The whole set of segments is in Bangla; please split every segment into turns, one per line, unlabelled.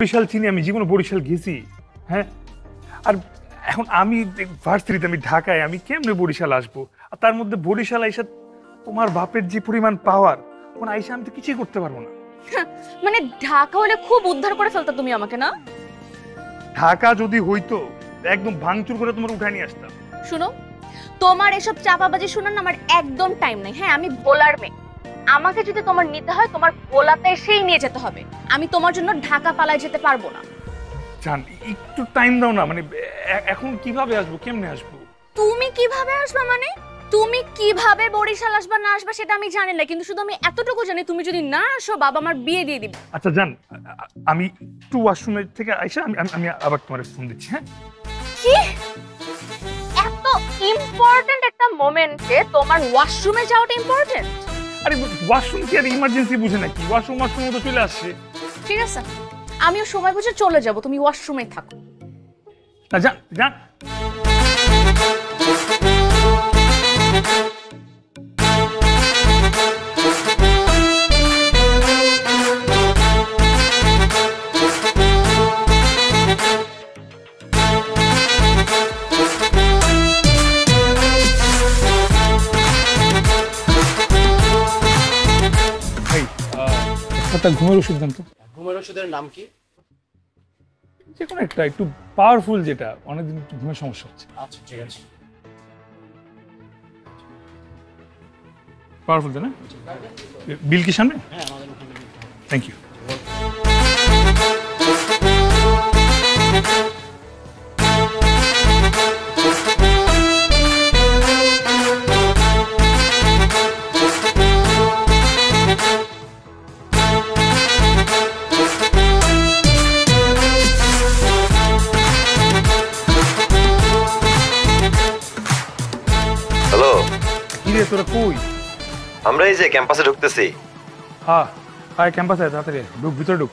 বরিশাল চিনি, আমি জীবনে বরিশাল গেছি। হ্যাঁ, আর এখন আমি ভার্সিটিতে, আমি ঢাকায়, আমি কেমনে বরিশাল আসবো? আর তার মধ্যে বরিশাল আইসা তোমার বাপের যে পরিমাণ পাওয়ার, কোন আইসা আমি তো কিছুই করতে পারবো না।
মানে ঢাকা হলে খুব উদ্ধার করে ফেলতা তুমি আমাকে, না?
ঢাকা যদি হইতো একদম ভাঙচুর করে তোমার উঠায় নিয়ে আসতাম।
শুনো, তোমার এসব চাপাবাজি শোনার না আমার একদম টাইম নাই। হ্যাঁ, আমি ভোলার মেয়ে, আমাকে যদি তোমার নিতে হয় তোমার ভোলাতে এসেই নিয়ে যেতে হবে। আমি তোমার জন্য ঢাকা পালায় যেতে পারবো না।
জান, একটু টাইম দাও না। মানে এখন কিভাবে আসবো, কেমনে আসবো?
তুমি কিভাবে আসবা? মানে তুমি কিভাবে বরিশাল আসবা না আসবা সেটা আমি জানি না, কিন্তু শুধু আমি এতটুকু জানি তুমি যদি না আসো বাবা আমার বিয়ে দিয়ে দিবে।
আচ্ছা জান, আমি একটু ওয়াশরুমের থেকে আইসা আমি আবার তোমার ফোন দিচ্ছি। হ্যাঁ,
কি এত ইম্পর্টেন্ট একটা মোমেন্টে তোমার ওয়াশরুমে যাওয়াটা ইম্পর্টেন্ট?
আরে ওয়াশরুম কি আর ইমার্জেন্সি বুঝে নাকি? ওয়াশরুম তো চলে আসছে।
ঠিক আছে, আমিও সময় বুঝে চলে যাব, তুমি ওয়াশরুমে থাকো।
না জান, জান ঘুমের ওষুধ দেন তো।
ঘুমের ওষুধের নাম কি?
যে কোনো একটা, একটু পাওয়ারফুল, যেটা অনেকদিন ঘুমের সমস্যা হচ্ছে।
আচ্ছা ঠিক আছে,
পাওয়ারফুল না? বিল কি সামনে?
হ্যাঁ আমাদের ওখানে।
Thank you.
হ্যালো,
কি রে তোরা কই?
আমরা এই যে ক্যাম্পাসে ঢুকতেছি।
হ্যাঁ আয়, ক্যাম্পাসে আয়, তাড়াতাড়ি ঢুক, ভিতরে ঢুক।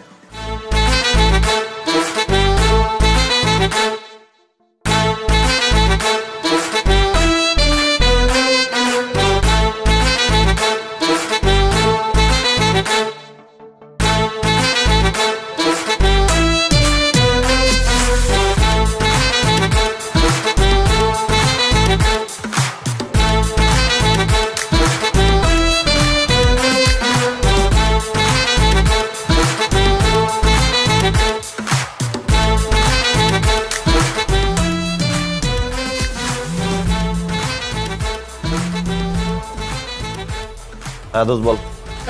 হ্যাঁ দোস্ত বল।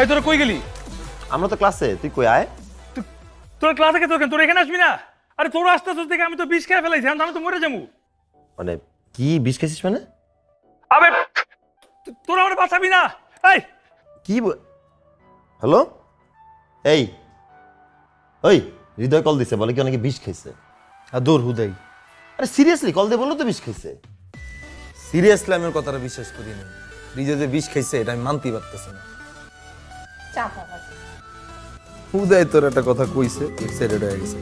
এই তোরা কই গেলি?
আমরা তো ক্লাসে, তুই কই আয়।
তোরা ক্লাসে কে? তোরা এখানে আসবি না? আরে তোরা আসতে আসতে দেখে আমি তো বিষ খেয়ে ফেলাইছি, আমি তো মরে যাবো।
মানে কি বিষ খেয়েছিস? মানে
আবে তোরা আমার বাঁচাবি না। এই
কি? হ্যালো, এই ওই হৃদয় কল দিছে, বলে কি অনেকে বিষ খাইছে।
আর দূর হুদাই,
আরে সিরিয়াসলি কল দিয়ে বললো তো বিষ খাইছে।
সিরিয়াসলি আমি ওর কথাটা বিশ্বাস করি না। হৃদয় যে বিষ খাইছে এটা আমি মানতেই পারতেছি না। হুদাই তোর একটা কথা কইছে, এক্সাইটেড হয়ে গেছে।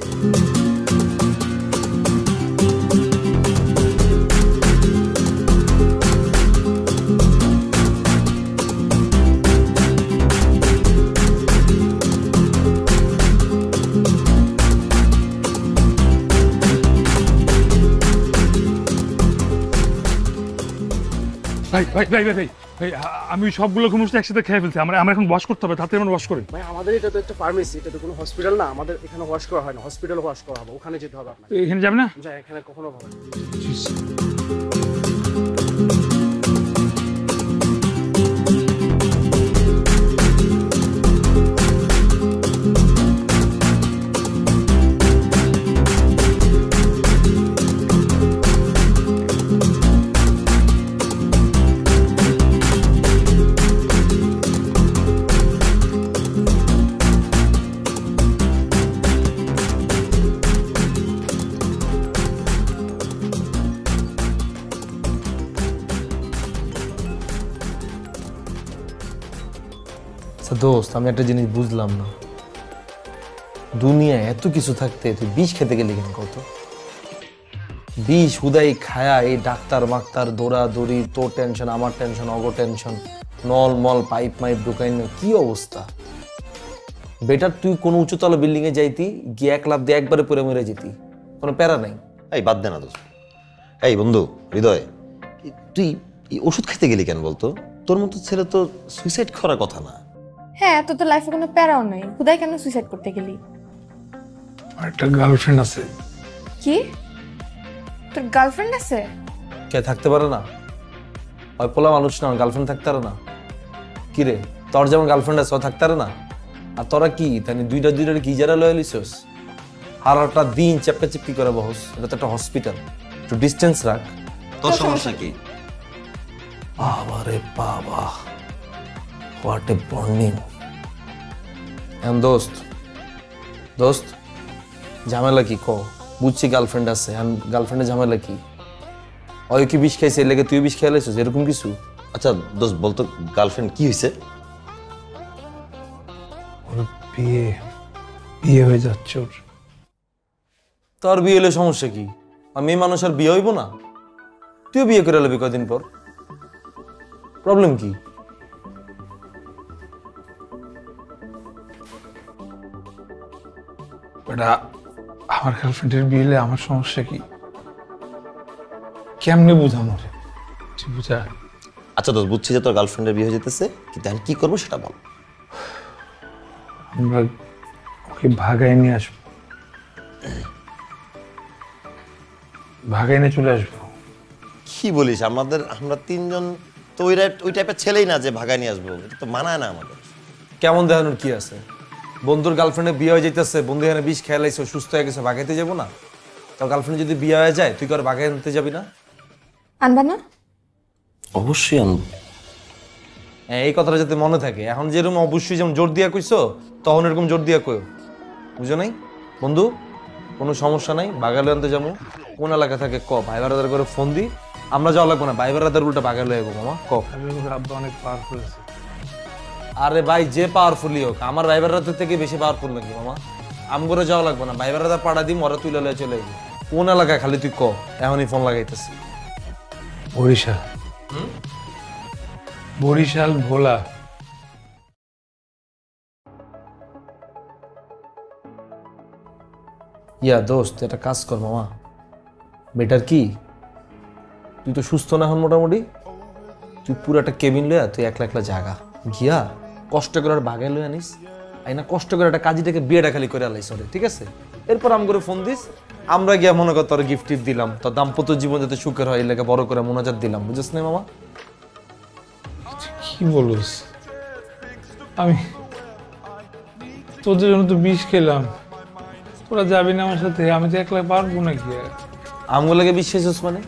ভাই ভাই ভাই ভাই ভাই, আমি সবগুলো ঘুমোস একসাথে খেয়ে ফেলছি। আমরা এখন ওয়াশ করতে হবে, তাতে আমরা ওয়াশ করি।
ভাই আমাদের এটা তো একটা ফার্মেসি, এটা তো কোনো হসপিটাল না। আমাদের এখানে ওয়াশ করা হয় না, হসপিটালে ওয়াশ করা হবে, ওখানে যেতে হবে আপনাকে।
এখানে যাবে না?
যা, এখানে কখনো হবে না।
দোস্ত আমি একটা জিনিস বুঝলাম না, দুনিয়ায় এত কিছু থাকতে তুই বিষ খেতে গেলি কেন? কত বিষ হুদাই খায়া এই ডাক্তার মাক্তার দৌড়াদৌড়ি, তোর টেনশন আমার টেনশন অগো টেনশন, নল মল পাইপ মাইপ ঢুকাই না, কি অবস্থা। বেটার তুই কোনো উঁচুতলা বিল্ডিং এ যাইতি, গিয়ে এক লাফ দিয়ে একবারে পরে মরে যেতি, কোনো প্যারা নাই।
এই বাদ দে না দোস্ত। এই বন্ধু হৃদয়, তুই এই ওষুধ খেতে গেলি কেন বলতো? তোর মতো ছেলে তো সুইসাইড করার কথা না।
হ্যাঁ, তোর তো লাইফে কোনো প্যারাও নাই, খুদাই কেন সুইসাইড করতে গেলি?
আমার একটা গার্লফ্রেন্ড আছে।
কি, তোর গার্লফ্রেন্ড আছে?
কে থাকতে পারে না? ওই পোলা মানুষ না, গার্লফ্রেন্ড থাকতে পারে না? কি রে, তোর যেমন গার্লফ্রেন্ড আছে ও থাকতে পারে না? আর তোরা কি তাই দুইটা কি যারা লয়ে লিছস? হারাটা দিন চেপকা চেপকি করে বহস, এটা তো একটা হসপিটাল, একটু ডিস্টেন্স রাখ।
তোর সমস্যা কি?
বাবা রে বাবা, হোয়াট এ বর্নিং। এন্ড দোস্ত ঝামেলা কি ক? বুঝছি গার্লফ্রেন্ড আছে, গার্লফ্রেন্ডের ঝামেলা কি? ওই কি বিষ খাইছে, এর লেগে তুই বিষ খেয়ালাইছিস এরকম কিছু?
আচ্ছা দোস্ত বলতো, গার্লফ্রেন্ড কি হয়েছে?
ওর বিয়ে হয়ে যাচ্ছে ওর।
তোর বিয়ে হলে সমস্যা কি? আর মেয়ে মানুষ আর বিয়ে হইব না? তুইও বিয়ে করে লবি কদিন পর, প্রবলেম কি?
ওটা আমার গার্লফ্রেন্ডের বিয়ে হলে আমার সমস্যা কি? কেমনে বুঝাম ওরে? তুই বুঝা।
আচ্ছা দোস্ত, বুঝছি যে তোর গার্লফ্রেন্ডের বিয়ে হয়ে যেতেছে, কিন্তু আমি কি করবো সেটা বল।
আমরা ওকে ভাগায় নিয়ে আসবো, ভাগায় নিয়ে চলে আসবো।
কি বলিস? আমরা তিনজন তো ওই টাইপের ছেলেই না যে ভাগায় নিয়ে আসবো, এটা তো মানায় না আমাদের।
কেমন দেখানোর কি আছে? বন্ধুর গার্লফ্রেন্ডের বিয়ে হয়ে যাইতেছে, বন্ধু এখানে বিষ খেয়ালাইছে, সুস্থ হয়ে গেছে, ভাগাইতে যাবো না? তোর গার্লফ্রেন্ড যদি বিয়ে হয়ে যায়, তুই কি আর ভাগাই আনতে যাবি না?
আনবা না?
অবশ্যই আনবো।
হ্যাঁ, এই কথাটা যাতে মনে থাকে। এখন যেরকম অবশ্যই যেমন জোর দিয়া কইছো, তখন এরকম জোর দিয়া কইও, বুঝো নাই? বন্ধু কোনো সমস্যা নাই, বাগালে আনতে যাবো। কোন এলাকা থাকে ক, ভাই বারাদার করে ফোন দি, আমরা যাওয়া লাগবো না, ভাই বারাদার উল্টা বাগালে যাবো মামা ক।
আব্বা অনেক পাওয়ারফুল আছে।
আরে ভাই, যে পাওয়ারফুলই হোক, আমার ভাই বারাদার থেকে বেশি পাওয়ারফুল নাকি মামা? আমগরে যাওয়া লাগবো না, ভাই বারাদার পাড়া দিই, মরা তুই লয়ে চলে যাবো। কোন এলাকায় খালি তুই ক, এখনই ফোন লাগাইতেছি।
বরিশাল। বরিশাল ভোলা।
ইয়া দোস্ত, একটা কাজ কর মামা, বেটার কি, তুই তো সুস্থ না এখন মোটামুটি, তুই পুরো একটা কেবিন লইয়া তুই একলা একলা জাগা গিয়া কষ্ট করে আর বাগায় লইয়া নিস, আইনা কষ্ট করে একটা কাজীটাকে বিয়েটা খালি করে আলাইস ওরে, ঠিক আছে? এরপর আম করে ফোন দিস, আমরা গিয়া মনে কর তোর গিফট টিফট দিলাম, তোর দাম্পত্য জীবন যাতে সুখের হয়, এই লেগে বড় করে মোনাজাত দিলাম, বুঝছিস না মামা?
কি বলিস? আমি তোদের জন্য তো বিষ খেলাম, তোরা যাবি না আমার সাথে? আমি তো একলা পারবো নাকি?
আমগুলো লাগে বিষ খাইছিস মানে?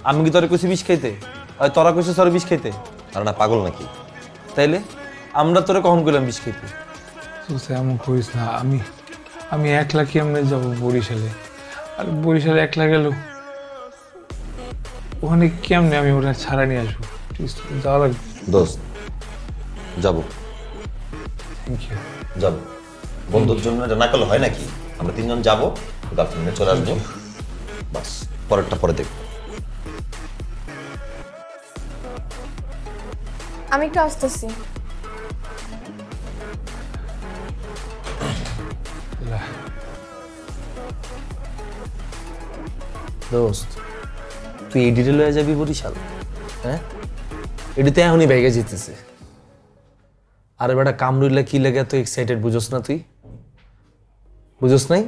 আমি কি তোরে কইছি বিষ খাইতে? আর তোরা কইছিস তোর বিষ খাইতে?
আর না পাগল নাকি?
তাইলে আমরা তোরে কখন কইলাম বিষ খাইতে?
এমন করিস না। আমি একলা কেমনে যাবো বরিশালে? আর বরিশালে একলা গেল ওখানে কেমনে আমি ওরা ছাড়া নিয়ে আসবো? যাওয়া লাগবে।
দোস্ত যাবো,
থ্যাংক ইউ।
যাবো। বন্ধুর জন্য এটা না করলে হয় নাকি? আমরা তিনজন যাবো, গার্লফ্রেন্ড নিয়ে চলে আসবো, বাস পরেরটা পরে দেখবো।
আমি একটু আসতেছি।
দোস্ত তুই এই ডিটেল হয়ে যাবি বরিশাল? হ্যাঁ, এটিতে এখনই ভেগে যেতেছে। আরে বেটা কামরুল্লা কি লেগে তুই এক্সাইটেড, বুঝোস না? তুই বুঝোস নাই?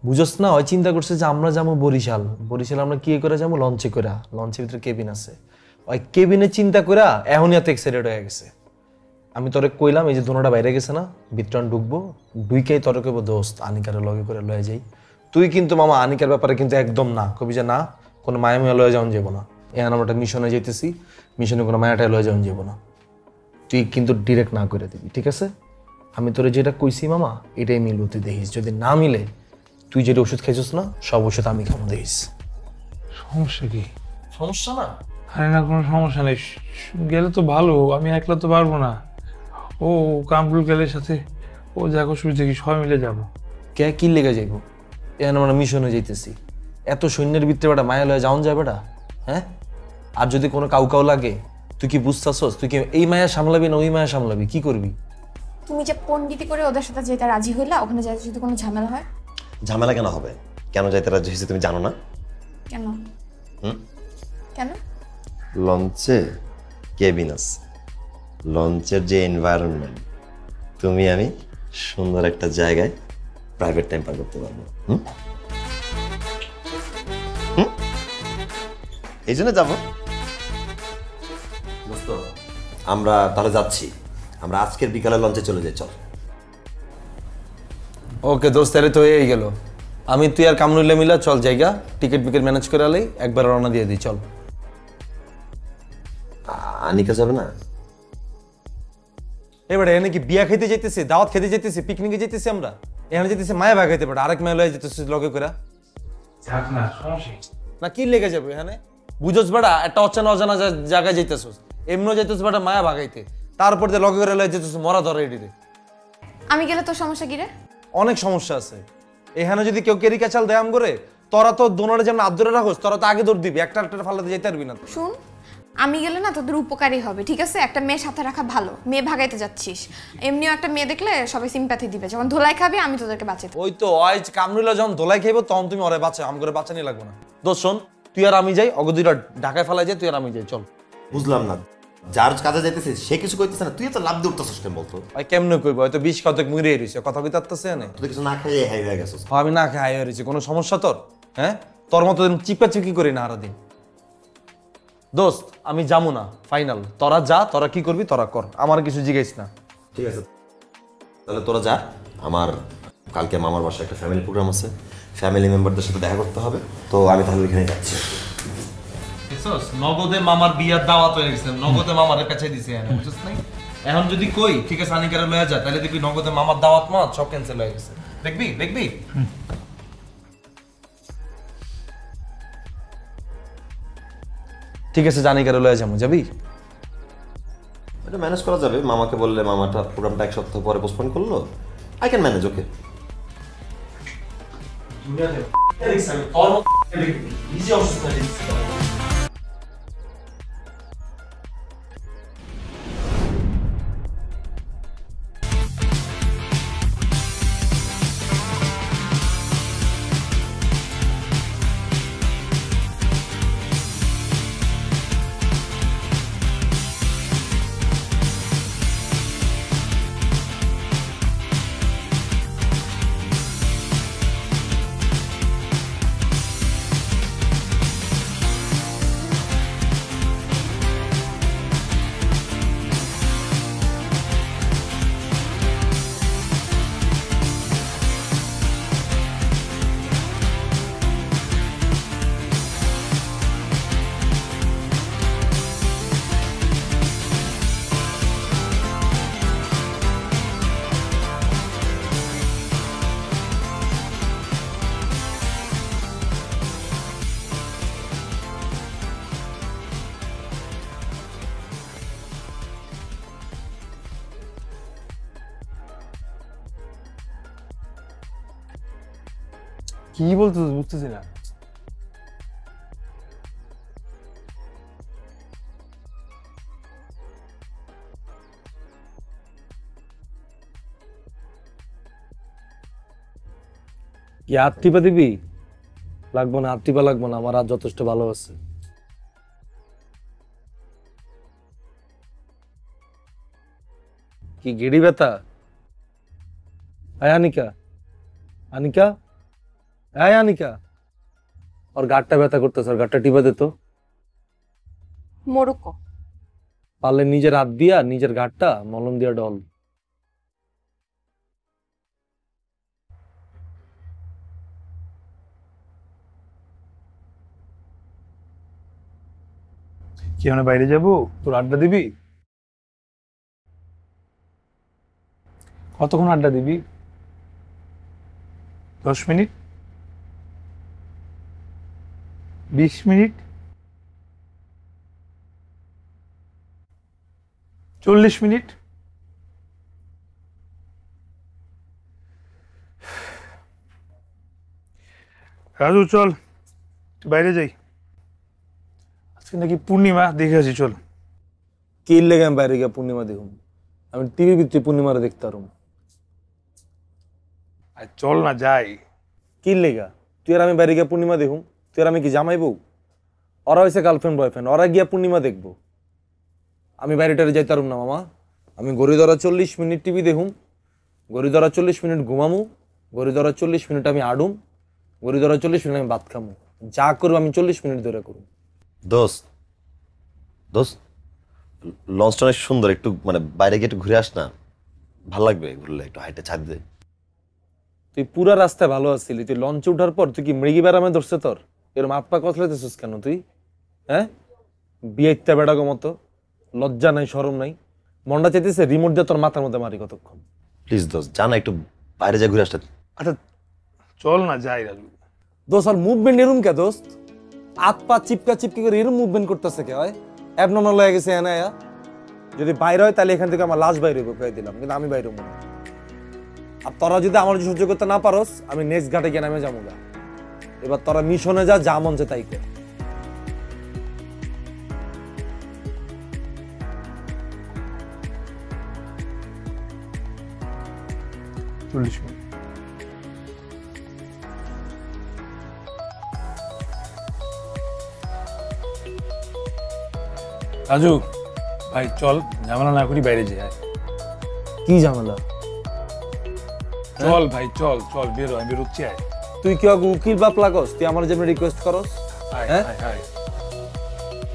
বুঝোস না? ওই চিন্তা করছে যে আমরা যাবো বরিশাল, বরিশাল আমরা কি করে যাবো? লঞ্চে করে, লঞ্চের ভিতরে কেবিন আছে, ওই কেবিনে চিন্তা করে এখনই এত এক্সাইটেড হয়ে গেছে। আমি তোরে কইলাম এই যে দোনোটা বাইরে গেছে না, ভিতরান ঢুকবো, ঢুইকেই তোরে কইব দোস্ত আনিকারে লগে করে লয়ে যাই। তুই কিন্তু মামা আনিকার ব্যাপারে কিন্তু একদম না কবি, যে না কোনো মায়া মায়া লয়ে যাওয়া যাবো না, এখন আমরা একটা মিশনে যাইতেছি, মিশনে কোনো মায়াটাই লয়ে যাওয়া যাবো না, তুই কিন্তু ডিরেক্ট না করে দিবি, ঠিক আছে? আমি তোরে যেটা কইছি মামা এটাই মিলবো, তুই দেখিস, যদি না মিলে তুই যেটা ওষুধ খাইছিস না সব ওষুধ আমি খাবো, দেখিস।
সমস্যা কি?
সমস্যা না?
আরে না, কোনো সমস্যা নেই, গেলে তো ভালো, আমি একলা তো পারবো না। ও কামরুল গেলের সাথে ও দেখো শুরু থেকে সবাই মিলে যাবো।
কে কি লেগে যাইব? এখন আমরা মিশনে যাইতেছি, এত সৈন্যের ভিতরে বেটা মায়া লয়ে যাওন যায় বেটা? হ্যাঁ, আর যদি কোনো কাউ লাগে তুই কি বুঝতেছস? তুই কি এই মায়া সামলাবি না ওই মায়া সামলাবি? কি করবি?
তুমি যে পণ্ডিতি করে ওদের সাথে যেতে রাজি হইলা, ওখানে যাইতে যদি কোনো ঝামেলা হয়?
ঝামেলা কেন হবে? কেন যাইতে রাজি হয়েছে তুমি জানো না?
কেন?
হুম?
কেন?
লঞ্চে কেবিন আছে, লঞ্চের যে এনভায়রনমেন্ট, তুমি আমি সুন্দর একটা জায়গায় প্রাইভেট টাইম পার করতে পারবো। এই জন্য যাবো। দোস্ত, আমরা তাহলে যাচ্ছি, আমরা আজকের বিকালে লঞ্চে চলে যাই, চল।
ওকে দোস্ত, তাহলে তো হয়েই গেল। আমি তুই আর কামরুল্লাহ মিলা চল জায়গা, টিকিট বিকেট ম্যানেজ করে আলাই, একবার রওনা দিয়ে দিই, চল।
আনিকা যাবে না?
এবারে এখানে কি বিয়া খেতে যেতেছি, দাওয়াত খেতে যেতেছি, পিকনিকে যেতেছি, আমরা এখানে যেতেছি মায়া ভাগ খাইতে পারে, আরেক মায়া লয়ে যেতেছি লগে করে। না কি লেগে যাবে এখানে? বুঝোস বেড়া, একটা অচেনা অজানা জায়গায় যেতেছোস, এমনও যেতেছ বেটা মায়া ভাগাইতে, তারপর দিয়ে লগে করে লয়ে যেতেছ মরা ধরে এডিতে।
আমি গেলে তোর সমস্যা কি রে?
অনেক সমস্যা আছে এখানে। যদি কেউ কেরি কাচাল দেয়াম করে, তোরা তো দোনোরে যেমন আদরে রাখোস, তোরা তো আগে দৌড় দিবি, একটা ফালাতে যেতে পারবি না।
শুন, আমি গেলে না তোদের উপকারী হবে, ঠিক আছে? একটা মেয়ে সাথে রাখা ভালো, মেয়ে ভাগাইতে যাচ্ছিস, এমনিও একটা মেয়ে দেখলে সবাই সিম্প্যাথি দিবে, যখন ধোলাই খাবি আমি তোদেরকে বাঁচাতে।
ওই তো আজ কামরুল্লাহ যখন ধোলাই খাইব তখন তুমি ওরে বাঁচা, আম করে বাঁচানি লাগবো না। দোষ শোন, তুই আর আমি যাই, অগদিরা ঢাকায় ফেলাই যাই, তুই আর আমি যাই, চল।
বুঝলাম না, যার কাজে যাইতেছিস সে কিছু কইতেছে না, তুই তো লাভ দিয়ে উঠতেছিস কেন বলতো?
ভাই কেমনে কইব, হয়তো 20 কতক মুড়ে রইছে, কথা কইতে পারতেছে না।
তুই কিছু না খাইয়ে হাই হয়ে গেছিস।
আমি না খাই হাই রইছি, কোনো সমস্যা তোর? হ্যাঁ, তোর মতো চিপা চিপকি করি না সারাদিন। দোস্ত আমি যাবো না, ফাইনাল। তোরা যা, তোরা কি করবি তোরা কর, আমার কিছু জিজ্ঞেস না।
ঠিক আছে, তাহলে তোরা যা। আমার কালকে মামার বাসায় একটা ফ্যামিলি প্রোগ্রাম আছে, ফ্যামিলি মেম্বারদের সাথে দেখা করতে হবে, তো আমি তাহলে ওইখানে যাচ্ছি।
নগদে মামার বিয়ার দাওয়াত হয়ে গেছে, নগদে মামারে পেছাই দিছে, বুঝছিস নাই? এখন যদি কই ঠিক আছে আনিকারে লয়ে যা, তাহলে দেখবি নগদে মামার দাওয়াত মা সব ক্যান্সেল হয়ে গেছে। দেখবি দেখবি। ঠিক আছে, জানিকারে লয়ে যাবো, যাবি?
এটা ম্যানেজ করা যাবে, মামাকে বললে মামাটা প্রোগ্রামটা এক সপ্তাহ পরে পোস্টপোন করলো, আই ক্যান ম্যানেজ। ওকে,
কি বলছিস বুঝতেছি না। কি হাত টিপা দিবি? লাগবো না, হাত টিপা লাগবো না, আমার হাত যথেষ্ট ভালো আছে। কি গেড়ি ব্যথা? আয় আনিকা, আনিকা, আয় আনিকা, ওর গাঁটটা ব্যথা করতেছে, ওর গাঁটটা টিপা দে তো।
মোরুক
পারলে নিজের হাত দিয়া নিজের গাঁটটা মলম দিয়া ডল।
কি আমরা বাইরে যাব? তোর আড্ডা দিবি? কতক্ষণ আড্ডা দিবি? 10 মিনিট, 20 মিনিট, 40 মিনিট? রাজু চল বাইরে যাই, আজকে নাকি পূর্ণিমা, দেখে আসি চল।
কি লেগে আমি বাইরে গিয়া পূর্ণিমা দেখুন? আমি টিভি ভিত্তি পূর্ণিমারে দেখতে পারুম।
আর চল না যাই।
কি লেগা? তুই আর আমি বাইরে গিয়া পূর্ণিমা দেখুম? তুই আর আমি কি জামাই বউ? ওরা হয়েছে গার্লফ্রেন্ড বয়ফ্রেন্ড, ওরা গিয়া পূর্ণিমা দেখবো। আমি বাইরেটারে যাইতে পারুম না মামা। আমি গড়ি ধরা 40 মিনিট টিভি দেখুম, গড়ি ধরা 40 মিনিট ঘুমামু, গড়ি ধরা 40 মিনিট আমি আডুম, গড়ি ধরা 40 মিনিট আমি ভাত খামু। যা করবো আমি 40 মিনিট ধরে করুম।
দোস্ত দোস্ত, লঞ্চটা অনেক সুন্দর, একটু মানে বাইরে গিয়ে একটু ঘুরে আস না, ভালো লাগবে ঘুরলে, একটু হাইটে ছাদ দে।
তুই পুরা রাস্তায় ভালো আছিলি, তুই লঞ্চে উঠার পর তুই কি মৃগী বেড়ামে ধরছে তোর? এরম আপা কতলাইতেছিস কেন তুই? হ্যাঁ, বিয়ে ইত্যা বেড়াগো মতো, লজ্জা নাই শরম নাই। মনটা চাইতেছে রিমোট দিয়ে তোর মাথার মধ্যে মারি কতক্ষণ।
প্লিজ দোস্ত, জানা একটু বাইরে যা ঘুরে আসতে।
আচ্ছা চল না যাই রাজু।
দোস্ত আর মুভমেন্ট এরম কে দোস্ত? হাত পা চিপকা চিপকি করে এরম মুভমেন্ট করতেছে কে? হয় অ্যাবনর্মাল হয়ে গেছে এনা। যদি বাইরে হয় তাহলে এখান থেকে আমার লাশ বাইরে হইব কয়ে দিলাম, কিন্তু আমি বাইরে হবো না। আর তোরা যদি আমার সহ্য করতে না পারস, আমি নেক্সট ঘাটে গিয়ে নামে যাবো না। এবার তোরা মিশনে যা মন চায় তাই কর।
40 মিনিট। রাজু ভাই চল, ঝামেলা না করি, বাইরে যাই।
কি ঝামেলা?
চল ভাই চল চল, বেরো, আমি বেরোচ্ছি। আয়
তুই কি উকিল বাপ লাগস? তুই আমার জন্য রিকোয়েস্ট করস?
আয়
হ্যাঁ?
আয় আয়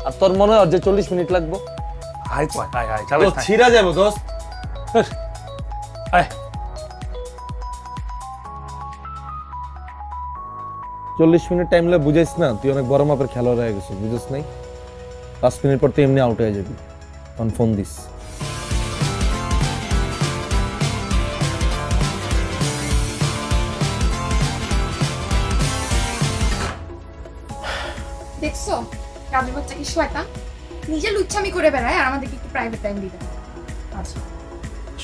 আর তোর মনে হয় যে 40 মিনিট লাগবো?
আয় তো আয় আয়,
তো
চালাস না।
ছিড়া যাবো দোস্ত।
আয়
40 মিনিট টাইম লাগে বুঝাইস না? তুই অনেক বড় মাপের খেলোয়াড় হয়ে গেছিস, বুঝিস নাই? 5 মিনিট পর তুই এমনি আউট হয়ে যাবি। Phone this.
দেখছো রাজু বাচ্চা কি শয়তান, নিজে লুচ্ছামি করে বেড়ায় আর আমাদেরকে একটু প্রাইভেট টাইম দিতে হয়। আচ্ছা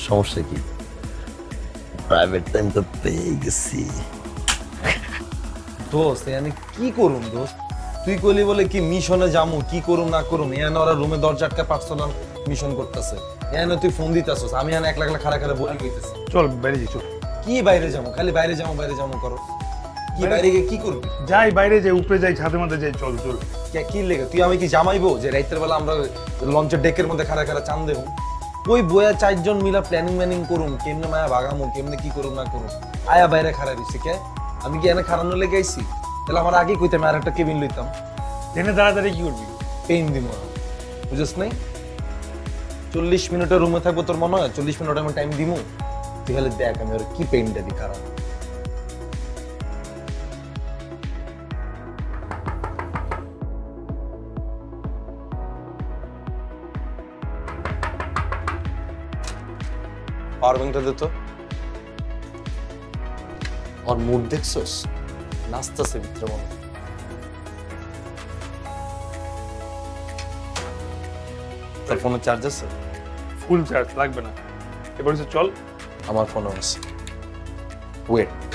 সমস্যা কি? প্রাইভেট টাইম তো পেয়ে গেছি।
দোস্ত আমি কি করুম দোস্ত? তুই কইলি বলে কি মিশনে যামু, কি করুম না করুম, এখানে ওরা রুমে দরজা আটকা পার্সোনাল মিশন করতেছে। এখানে তুই ফোন দিতেছস, আমি এখানে একলা একলা খাড়া খাড়া বলি কইতেছি।
চল বাইরে যাই, চল।
কি বাইরে যাবো? খালি বাইরে যাবো করো। কি বাইরে গিয়ে কি করবি?
যাই বাইরে যাই, উপরে যাই, ছাদের মধ্যে যাই, চল চল।
কি লেগে তুই আমি কি জামাইবো যে রাইতের বেলা আমরা লঞ্চের ডেকের মধ্যে খাড়া খাড়া চান দেবো? ওই বয়া 4 জন মিলা প্ল্যানিং ম্যানিং করুম, কেমনে মায়া ভাগামু, কেমনে কি করুম না করুম। আয়া বাইরে খাড়া দিছে কে? আমি কি এনে খাড়ানো লেগে আইছি? তাহলে আমার আগে কইতাম আর একটা কেবিন লইতাম।
জেনে তাড়াতাড়ি কি করবি?
পেইন দিব, বুঝছ নাই? 40 মিনিটের রুমে থাকবো, তোর মনে হয় 40 মিনিট আমি টাইম দিমু? তুই খালি দেখ আমি ওর কি পেইনটা দিই। কারণ পাওয়ার ব্যাংকটা দে তো। আর মুড দেখছস? নাচতেছে ভিতরে মনে। তোর ফোনে চার্জ আছে?
ফুল চার্জ লাগবে না। এবার হচ্ছে চল।
আমার ফোনে আছে। ওয়েট,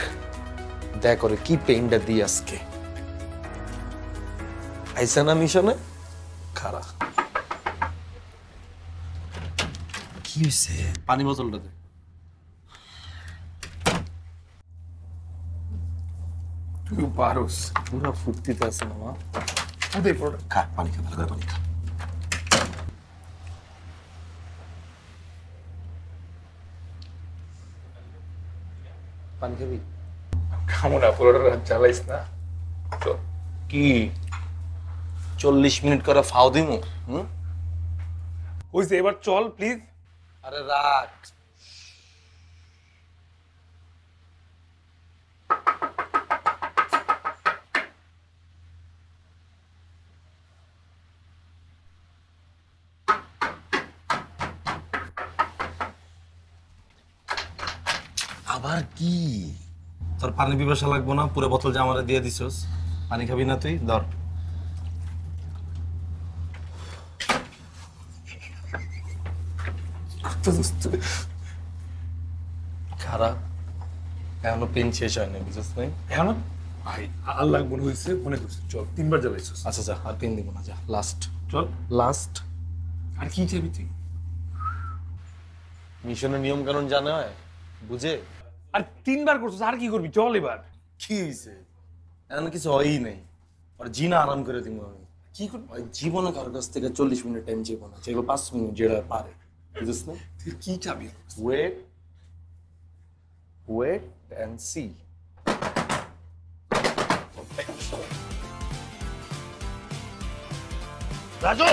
দেখ করে কি পেইনটা দিই আজকে। আইসা না মিশনে খারাপ।
কি হয়েছে?
পানি বোতলটা দে।
তুই পারোস।
পুরো ফুর্তিতে আছে মামা।
ওদের পুরোটা
খা পানি খা, ভালো করে পানি খা।
পানি খাবি?
খামো না, পুরোটা রাত জ্বালাইস না। চল।
কি 40 মিনিট করে ফাও দিমু?
হইছে, এবার চল প্লিজ।
আরে রাখ।
আবার কি?
তোর পানি পিপাসা লাগবো না? পুরো বোতল যে আমারে দিয়ে দিছস। পানি খাবি না তুই? ধর। খারাপ, এখনো পেন শেষ হয়নি, বুঝছিস নাই?
এখন ভাই আল্লাহ মনে হয়েছে, মনে করছে। চল, 3বার জ্বালাইছিস।
আচ্ছা যা, আর পেন দিব না, যা লাস্ট
চল।
লাস্ট।
আর কি চাইবি তুই?
মিশনের নিয়ম কানুন জানা হয় বুঝে?
আর 3বার করছিস, আর কি করবি? চল এবার।
কি হয়েছে? এমন কিছু হয়ই নাই। আর জিনা আরাম করে দিব আমি। কি করবো ভাই, জীবনে কারোর কাছ থেকে 40 মিনিট টাইম যাবো না, চাইবো 5 মিনিট, যেটা পারে। বুঝিস না?
তুই কি চাবি?
Wait wait and see.
Raju,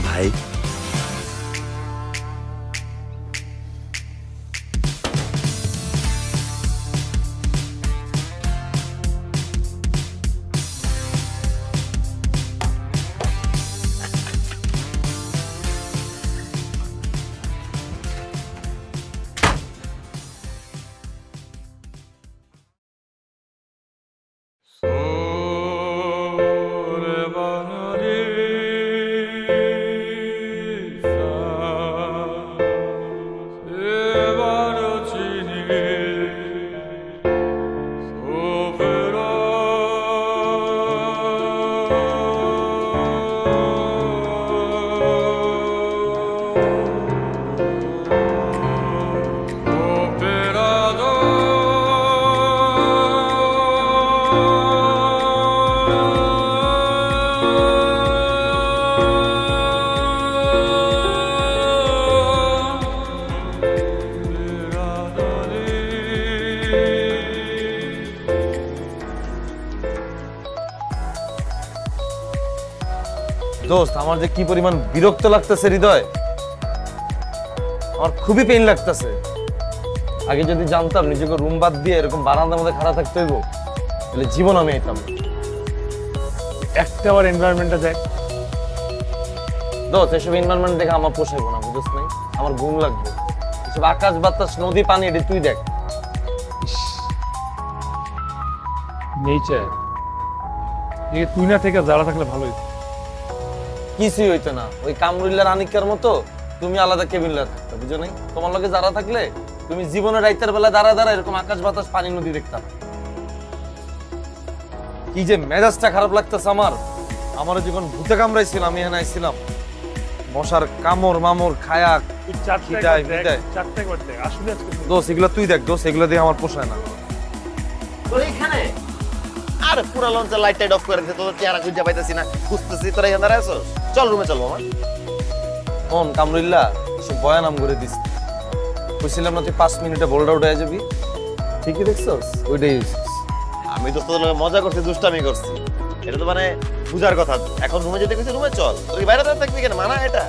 ভাই
দোস্ত, আমার যে কি পরিমাণ বিরক্ত লাগতেছে হৃদয়, আমার খুবই পেইন লাগতেছে। আগে যদি জানতাম নিজেকে রুম বাদ দিয়ে এরকম বারান্দার মধ্যে খাড়া থাকতে হইব, তাহলে জীবন আমি আইতাম।
একটা বার এনভায়রনমেন্টটা দেখ।
দোস্ত, এসব এনভায়রনমেন্ট দেখে আমার পোষাইবো না, বুঝছ নাই? আমার ঘুম লাগবে। এসব আকাশ বাতাস নদী পানি, এটা তুই দেখ।
নেচার তুই না থেকে যারা থাকলে ভালো হইতো।
কিছুই হইতো না, ওই কামরুল্লাহ রানিকার মতো তুমি আলাদা কেবিন থাকতে, বুঝো নাই? তোমার লগে যারা থাকলে তুমি জীবনে রাইতের বেলা দাঁড়া দাঁড়া এরকম আকাশ বাতাস পানি নদী দেখতাম। কি যে মেজাজটা খারাপ লাগতেছে আমার। আমার যখন ভূতে কামড়াইছিল, আমি এখানে আইছিলাম, মশার কামড় মামড় খায়া
তুই চারটা
বিদায়,
একবার দেখ,
বিদায়।
চারটা একবার দেখ। আসলে আজকে
দোষ, এগুলো তুই দেখ দোষ, এগুলো দিয়ে আমার পোষায় না।
তোর এইখানে আরে পুরা লঞ্চের লাইট টাইট অফ করে দিতে, তোর চেহারা খুঁজে পাইতেছি না, খুঁজতেছি, তোরা এখানে দাঁড়ায় আছো। চল রুমে চল মামা।
কোন কামরুল্লাহ সব বয়ানাম করে দিস। কইছিলাম না তুই 5 মিনিটে বোল্ড আউট হয়ে যাবি, ঠিকই দেখছস? ওইটাই হইছিস।
আমি তো তোর লগে মজা করছি, দুষ্টামি করছি, এটা তো মানে বুঝার কথা। এখন রুমে যেতে কইছি, রুমে চল। তুই বাইরে দাঁড়িয়ে থাকবি কেন? মানা এটা।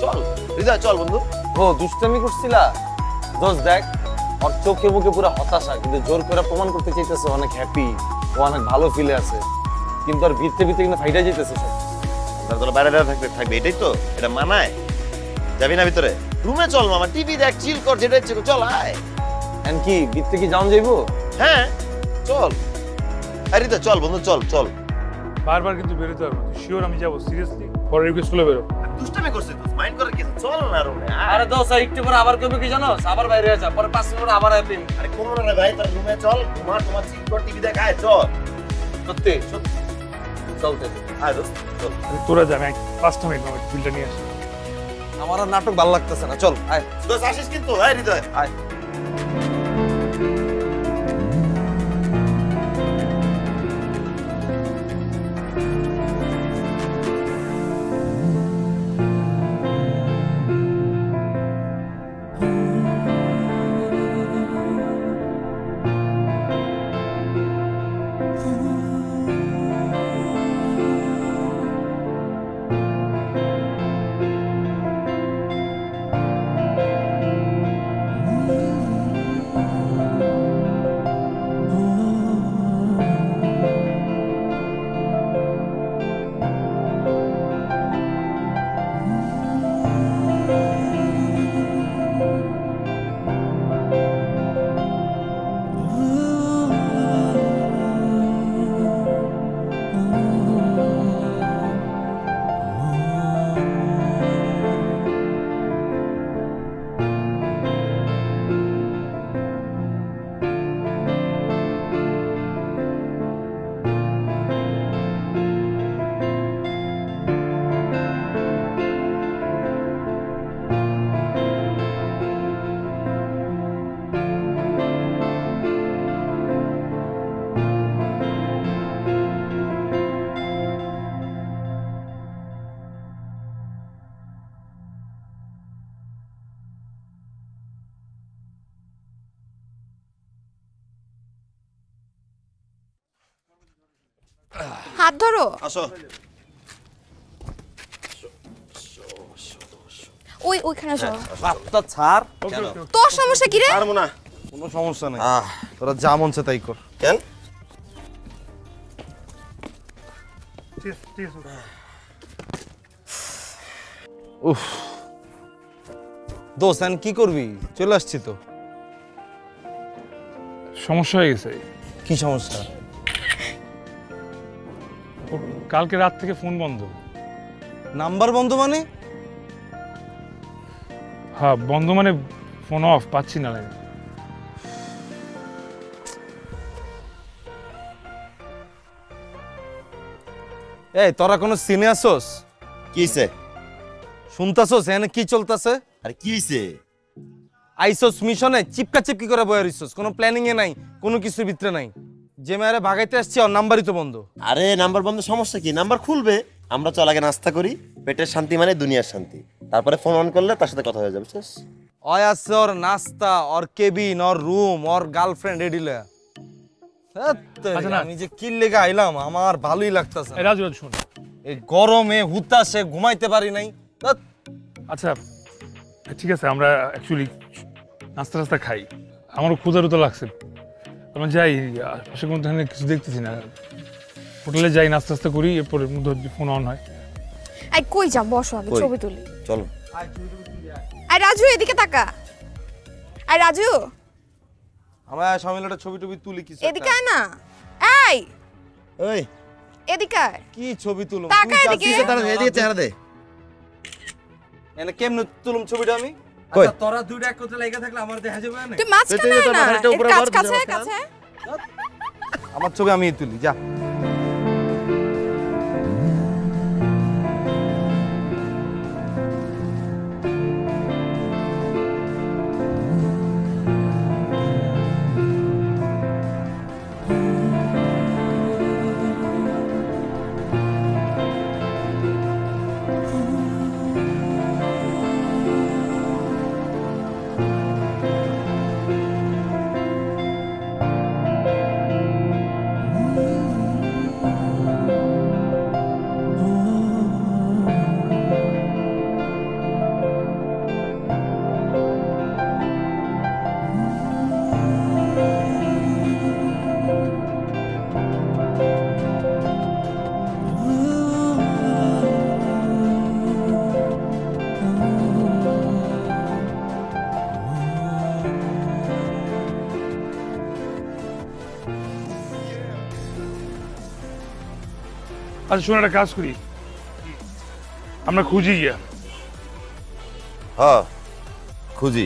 চল হৃদয়, চল বন্ধু।
ও দুষ্টামি করছিলা? দোষ দেখ, ওর চোখে মুখে পুরো হতাশা, কিন্তু জোর করে প্রমাণ করতে চাইতেছে অনেক হ্যাপি, ও অনেক ভালো ফিলে আছে, কিন্তু আর ভিতরে ভিতরে কিন্তু ফাইটা যেতেছে সব।
তাহলে তোরা বাইরে দাঁড়িয়ে থাকবি, এটাই তো? এটা মানায়? যাবি না ভিতরে? রুমে চল মামা, টিভি দেখ, চিল কর, যেটা ইচ্ছে কর, চল আয়।
এন্ড কি ভিতরে কি যাওন যাইবো?
হ্যাঁ চল। আরে তো চল বন্ধু, চল চল।
বারবার কিন্তু বেরোতে হবে না। তুই শিওর আমি যাবো? সিরিয়াসলি? পরে রিকোয়েস্ট করলে বেরো।
দুষ্টামি করছিস তুই, মাইন্ড করে কি? চল না রুমে।
আরে দোষ, একটু পরে আবার কইবে কি জানোস? আবার বাইরে যা, পরে 5 মিনিট আবার আইপিন।
আরে কোন না ভাই, তোর রুমে চল, তোমার চিল কর, টিভি দেখ, আয় চল।
সত্যি সত্যি চলতে।
আয় দোস্ত চল।
তোরা যাবে 5টা মিনিট আমার বিলটা নিয়ে আসি।
আমার আর নাটক ভালো লাগতেছে না, চল আয়
দোস্ত আসিস কিন্তু, আয় হৃদয়
আয়।
হাত ধরো।
আসো।
ওইখানে যাও।
রাতটা ছাড়।
তোর সমস্যা কি রে?
পারবো না।
কোনো সমস্যা নাই,
আহ,
তোরা যা মন চায় তাই কর।
কেন?
ঠিক আছে, ঠিক আছে।
উফ দোস্ত এখন কি করবি? চলে আসছি তো।
সমস্যা হয়ে গেছে।
কি সমস্যা?
ওর কালকে রাত থেকে ফোন বন্ধ।
নাম্বার বন্ধ মানে?
হ্যাঁ বন্ধ মানে ফোন অফ, পাচ্ছি না।
এই তোরা কোনো সিনে আসোস?
কি হইছে?
শুনতাছোস এখানে কি চলতেছে?
আরে কি হইছে?
আইসোস মিশনে চিপকা চিপকি করে বয়ে রইছস, কোনো প্ল্যানিং এ নাই, কোনো কিছুর ভিতরে নাই। যে মেয়েরে ভাগাইতে আসছি ওর নাম্বারই তো বন্ধ।
আরে নাম্বার বন্ধ, সমস্যা কি? নাম্বার খুলবে। আমরা চল আগে নাস্তা করি, পেটের শান্তি মানে দুনিয়ার শান্তি, তারপরে ফোন অন করলে তার সাথে কথা হয়ে যাবে। বুঝছিস?
ওই আছে ওর নাস্তা, ওর কেবিন, ওর রুম, ওর গার্লফ্রেন্ড এডিলে।
আচ্ছা না।
আমি যে কি লেগে আইলাম, আমার ভালোই লাগতাছে।
রাজু রাজু শোন,
এই গরমে হুতাশে ঘুমাইতে পারি নাই। ধ্যাৎ।
আচ্ছা ঠিক আছে, আমরা অ্যাকচুয়ালি নাস্তা টাস্তা খাই। আমারও ক্ষুধারুতো লাগছে। আমরা যাই, আশেপাশে কোনো ধরনের কিছু দেখতেছি না। হোটেলে যাই, নাস্তা টাস্তা করি, এরপরে ফোন অন হয়।
এই কই যা, বসো আগে
কই?
ছবি তুলি।
চলো।
এই রাজু এদিকে তাকা। এই রাজু
আমরা সবাই ছবি টবি তুলি কিছু
এদিকে আয় না। এই
ওই
এদিকে আয়।
কি ছবি তুলুম?
তাকা
তুই
এদিকে।
যাচ্ছিস
দাঁড়া, এদিকে চেহারা দে।
এনে কেমনে তুলুম ছবিটা আমি?
কই?
আচ্ছা তোরা দুইটা এক করতে লাগা থাকলে আমার দেখা যাবে না।
তুই মাঝখানে
তুই তো
আয় না।
মাথাটা উপরে
কাছ
ধর,
কাছে
দুজনের
কাছে।
আমার ছবি আমি তুলি, যা।
আচ্ছা শোন, একটা কাজ করি, আমরা খুঁজি গিয়া।
হ্যাঁ খুঁজি।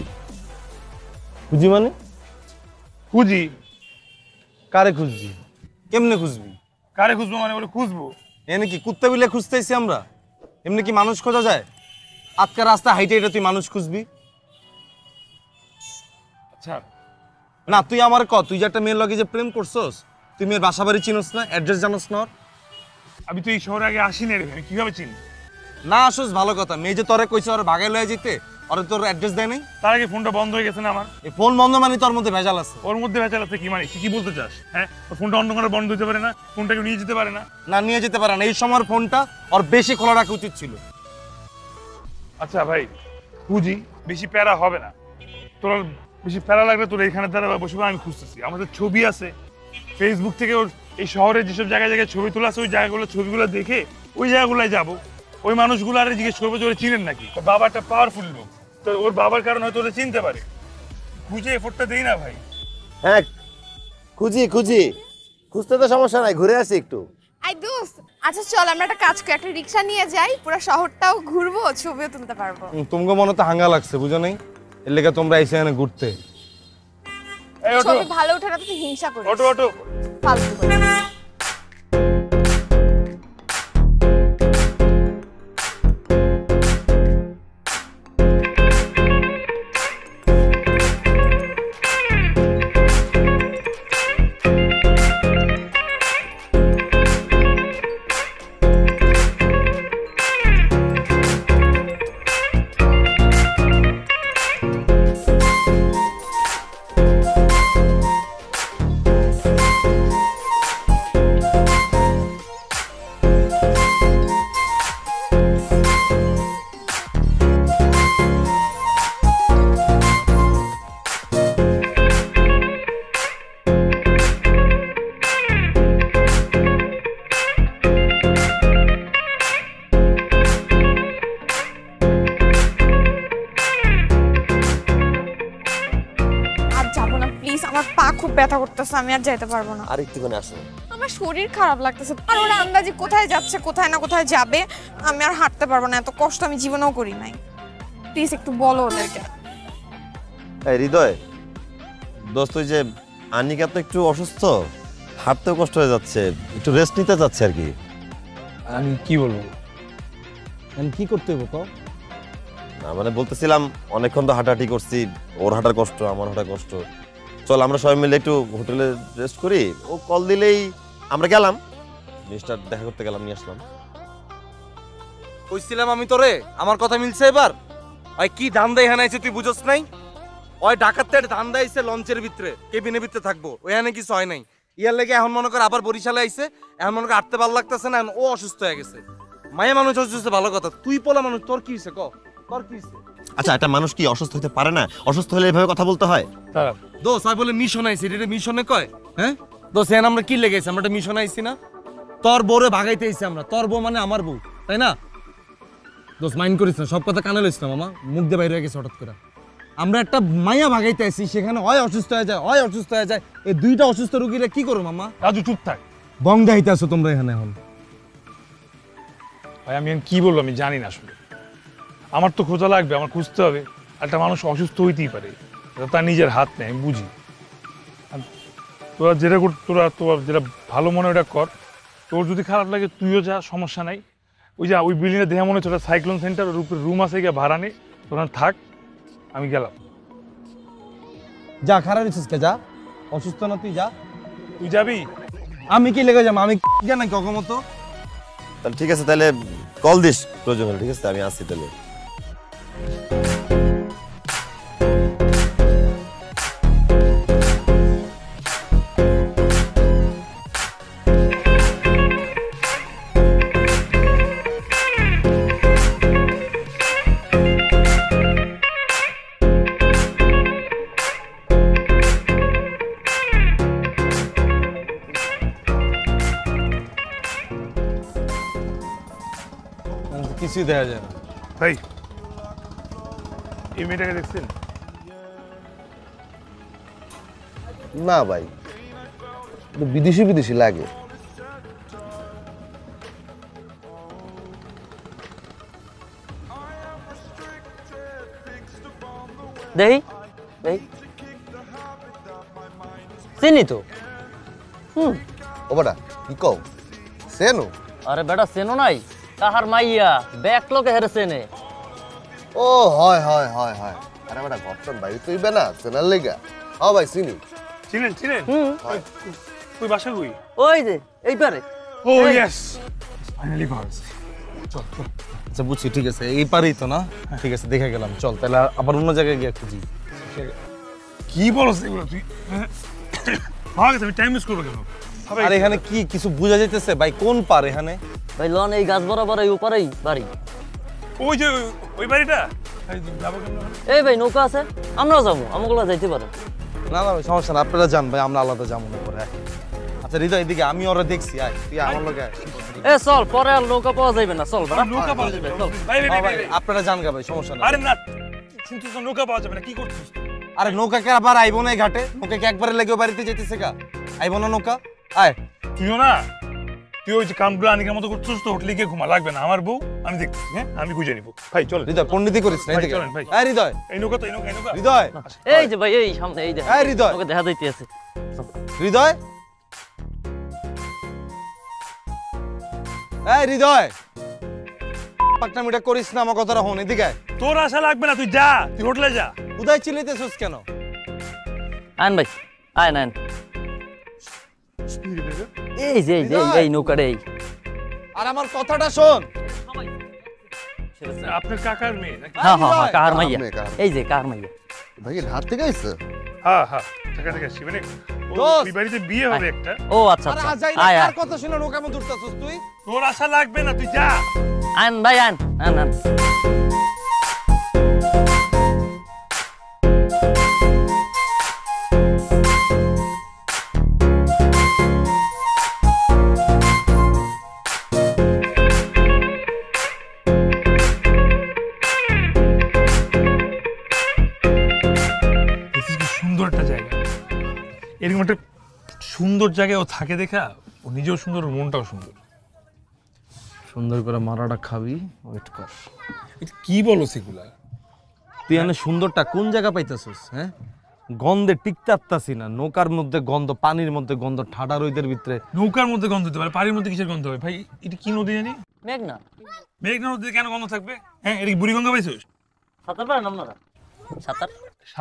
খুঁজি মানে?
খুঁজি।
কারে খুঁজবি? কেমনে খুঁজবি?
কারে খুঁজবো মানে বলে খুঁজবো।
এনে কি কুত্তা বিলে খুঁজতেছি আমরা? এমনি কি মানুষ খোঁজা যায়? আজকে রাস্তা হাইটে এটা তুই মানুষ খুঁজবি?
আচ্ছা
না তুই আমার ক, তুই যে একটা মেয়ের লগে যে প্রেম করছস, তুই মেয়ের বাসা বাড়ি চিনোস না, অ্যাড্রেস জানোস না ওর?
আমি তো এই শহরে আগে আসিনি রে, আমি কিভাবে চিনি?
না আসোস ভালো কথা, মেয়ে যে তোরে কইছে ওর ভাগাই লয়ে যেতে, ওর তোর অ্যাড্রেস দেয় নাই?
তার আগে ফোনটা বন্ধ হয়ে গেছে না আমার।
এই ফোন বন্ধ মানে তোর মধ্যে ভেজাল আছে।
ওর মধ্যে ভেজাল আছে কি মানে? তুই কি বলতে চাস? হ্যাঁ, ওর ফোনটা অন্য কোনো বন্ধ হতে পারে না? ফোনটাকে নিয়ে যেতে পারে না?
না নিয়ে যেতে পারে না, এই সময় ফোনটা ওর বেশি খোলা রাখা উচিত ছিল।
আচ্ছা ভাই খুঁজি, বেশি প্যারা হবে না। তোর বেশি প্যারা লাগলে তোর এখানে দ্বারা বসে আমি খুঁজতেছি। আমাদের ছবি আছে ফেসবুক থেকে, ওর এই শহরে যেসব জায়গায় জায়গায় ছবি তোলা আছে, ওই জায়গাগুলো ছবিগুলো দেখে ওই জায়গাগুলোয় যাবো। ওই মানুষগুলো আরে জিজ্ঞেস করবো যে ওরা চিনেন নাকি। ওর বাবা একটা পাওয়ারফুল লোক, তো ওর বাবার কারণে হয়তো ওরা চিনতে পারে। খুঁজে এফোর্টটা দেই না ভাই।
হ্যাঁ খুঁজি খুঁজি, খুঁজতে তো সমস্যা নাই, ঘুরে আসি একটু।
আই দোস্ত, আচ্ছা চল আমরা একটা কাজ করি, একটা রিক্সা নিয়ে যাই, পুরো শহরটাও ঘুরবো, ছবিও তুলতে পারবো।
তোমাকে মনে তো হাঙ্গা লাগছে, বুঝো নাই? এর লেগে তোমরা এসে এখানে ঘুরতে।
এই অটো,
ছবি ভালো ওঠে না তো তুই হিংসা করিস।
Auto auto.
ফালতু করে। ব্যথা করতেছে, আমি আর যাইতে পারবো না।
আর একটুখানি আসো।
আমার শরীর খারাপ লাগতেছে, আর ওরা আন্দাজি কোথায় যাচ্ছে কোথায় না কোথায় যাবে, আমি আর হাঁটতে পারবো না, এত কষ্ট আমি জীবনেও করি নাই। প্লিজ একটু বলো ওদেরকে।
এই হৃদয়, দোস্ত ওই যে আনিকা তো একটু অসুস্থ, হাঁটতেও কষ্ট হয়ে যাচ্ছে, একটু রেস্ট নিতে যাচ্ছে আর কি।
আমি কি বলবো, আমি কি করতে হইব তো?
না মানে বলতেছিলাম অনেকক্ষণ তো হাঁটাহাঁটি করছি, ওর হাঁটার কষ্ট আমার হাঁটার কষ্ট, চল আমরা সবাই মিলে একটু হোটেলে রেস্ট করি। ও কল দিলেই আমরা গেলাম, মিস্টার দেখা করতে গেলাম, নিয়ে আসলাম।
কইছিলাম আমি তোরে, আমার কথা মিলছে এবার? ওই কি ধান্দা এখানে আইছে তুই বুঝছ নাই? ওই ডাকাতের ধান্দা আইছে লঞ্চের ভিতরে, কেবিনের ভিতরে থাকবো, ওখানে কিছু হয় নাই। ইয়ার লেগে এখন মনে কর আবার বরিশালে আইছে, এখন মনে কর আটতে ভালো লাগতেছে না, এখন ও অসুস্থ হয়ে গেছে। মায়া মানুষ অসুস্থ ভালো কথা, তুই পোলা মানুষ, তোর কি হইছে ক? তোর কি হইছে?
আচ্ছা, একটা মানুষ কি অসুস্থ হতে পারে না? অসুস্থ হলে এভাবে কথা বলতে হয়?
তারা
দোষ হয় বলে মিশন আইছে, এটা মিশনে কয়? হ্যাঁ দোষ, এখন আমরা কি লেগেছি? আমরা একটা মিশন আইছি না? তোর বউরে ভাগাইতে আইছি আমরা, তোর বউ মানে আমার বউ, তাই না? দোষ মাইন্ড করিস না, সব কথা কানে লইস না মামা, মুখ দিয়ে বাইরে হয়ে গেছে হঠাৎ করে। আমরা একটা মাইয়া ভাগাইতে আইছি, সেখানে হয় অসুস্থ হয়ে যায়, হয় অসুস্থ হয়ে যায়। এই দুইটা অসুস্থ রুগীরা কি করো মামা?
রাজু চুপ থাক।
বং দেখাইতে আছো তোমরা এখানে এখন।
ভাই আমি এখন কি বলবো আমি জানি না আসলে। আমার তো খোঁজা লাগবে, আমার খুঁজতে হবে। একটা মানুষ অসুস্থ হইতেই পারে, এটা তার নিজের হাত নেই, আমি বুঝি। আর তোরা যেটা তোরা যেটা ভালো মনে ওটা কর। তোর যদি খারাপ লাগে তুইও যা, সমস্যা নাই। ওই বিল্ডিংয়ে দেখা মনে হচ্ছে ওটা সাইক্লোন সেন্টার, ওর উপরে রুম আছে, গিয়ে ভাড়া নেই, তোরা থাক, আমি গেলাম।
যা, খারাপ হইছিস কে, যা, অসুস্থ না তুই, যা।
তুই যাবি?
আমি কি লেগে যাবো? আমি কেন কখনো?
তাহলে ঠিক আছে, তাহলে কল দিস প্রয়োজন হলে, ঠিক আছে? আমি আসছি তাহলে।
কিছুই দেখা যায় না।
ভাই এই মেয়েটাকে দেখছেন?
না ভাই, বিদেশি বিদেশি লাগে।
দেখি দেখি, চিনি তো।
ও বেটা কি কও, সেনো?
আরে বেটা চেনো নাই? কাহার মাইয়া ব্যাক লোকে হেরে চেনে।
ও হয় হয় হয় হয়, আরে বেটা ঘটন ভাই তুই বেনা চেনার লেগা। হ্যাঁ ভাই চিনি।
চিনেন?
হয়।
তুই বাসা কই?
ওই যে এইবারে।
ও ইয়েস, ফাইনালি পাওয়া গেছে। চল চল।
আচ্ছা বুঝছি, ঠিক আছে, এই পারেই তো না? ঠিক আছে, দেখে গেলাম, চল তাহলে আবার অন্য জায়গায় গিয়ে খুঁজি।
কি বলছ এগুলো তুই? পাওয়া গেছে, আমি টাইম মিস করবো কেন?
আর এখানে কি কিছু বোঝা যাইতেছে ভাই? কোন পার এখানে?
ভাই লন এই গাছ বরাবর এই উপরেই বাড়ি।
ওই যে ওই বাড়িটা যাবো কেন?
এই ভাই নৌকা আছে, আমরাও যাবো, আমগুলো যাইতে পারে।
না না ভাই, সমস্যা না, আপনারা যান ভাই, আমরা আলাদা যাবো না পরে। আচ্ছা হৃদয়, এদিকে আমি ওরা দেখছি, আয় তুই আমার লগে আয়।
এ চল, পরে আর নৌকা পাওয়া যাবে না, চল বেটা।
নৌকা পাওয়া যাবে?
চল।
ভাই ভাই
হ্যাঁ
ভাই
ভাই, আপনারা যান গা ভাই, সমস্যা না।
আরে না, শুনছিস তো নৌকা পাওয়া যাবে না, কি করছিস?
আরে নৌকা কে আবার আইবো না এই ঘাটে? নৌকা কে একবারে লেগে বাড়িতে যেতেছে গা? আইবো না নৌকা? আয়।
তুইও না, তুই ওই যে কামগুলো আনিকার মতো করছিস তো, হোটেলে গিয়ে ঘুমা, লাগবে না, আমার বউ আমি দেখতেছি। হ্যাঁ আমি খুঁজে নিবো। ভাই চল।
হৃদয় পণ্ডিতি করিস না,
ভাই,
এদিকে
চলেন ভাই।
আয় হৃদয়।
এই নৌকা তো, এই নৌকা
হৃদয়,
এই যে ভাই, এই সামনে, এই দেখা,
এই হৃদয়,
ওকে দেখা যাইতে আছে।
হৃদয়, এই হৃদয়, পাকনামিটা করিস না, আমার কথাটা হন, এদিকে আয়।
তোর আশা লাগবে না, তুই যা, তুই হোটেলে যা।
উদয় চিল্লাইতেছিস কেন?
আইন ভাই, আইন আইন। এই যে এই নৌকারে এই।
আর আমার কথাটা শোন।
আপনার কাকার মেয়ে নাকি?
হ্যাঁ হ্যাঁ হ্যাঁ, কাহার মাইয়া,
মেয়ে, কাহার।
এই যে কাহার মাইয়া।
ভাই হাত থেকে আইছে?
হ্যাঁ হ্যাঁ, টাকা আসছি মানে
দোস্ত।
ওই বাড়িতে বিয়ে হবে একটা।
ও আচ্ছা
আরে
আচ্ছা,
আজাই না,
আয়
কার
আয়,
কথা শুনে নৌকা মধ্যে উঠতাছিস তুই?
তোর আশা লাগবে না, তুই যা।
আইন ভাই, আইন আইন আইন।
সুন্দর একটা জায়গা, এরকম একটা সুন্দর জায়গায় ও থাকে দেখা, ও নিজেও সুন্দর, ওর মনটাও সুন্দর।
সুন্দর করে মারাটা খাবি, ওয়েট কর।
এটা কি বলো সেগুলা?
তুই এনে সুন্দরটা কোন জায়গা পাইতেছিস? হ্যাঁ, গন্ধে টিকতে পারতাছি না। নৌকার মধ্যে গন্ধ, পানির মধ্যে গন্ধ, ঠাডা রোদের ভিতরে।
নৌকার মধ্যে গন্ধ হতে পারে, পানির মধ্যে কিসের গন্ধ হবে ভাই? এটা কি নদী জানি?
মেঘনা
মেঘনা নদীতে কেন গন্ধ থাকবে? হ্যাঁ, এটা কি বুড়িগঙ্গা পাইছিস?
সাঁতার পারেন আপনারা? সাঁতার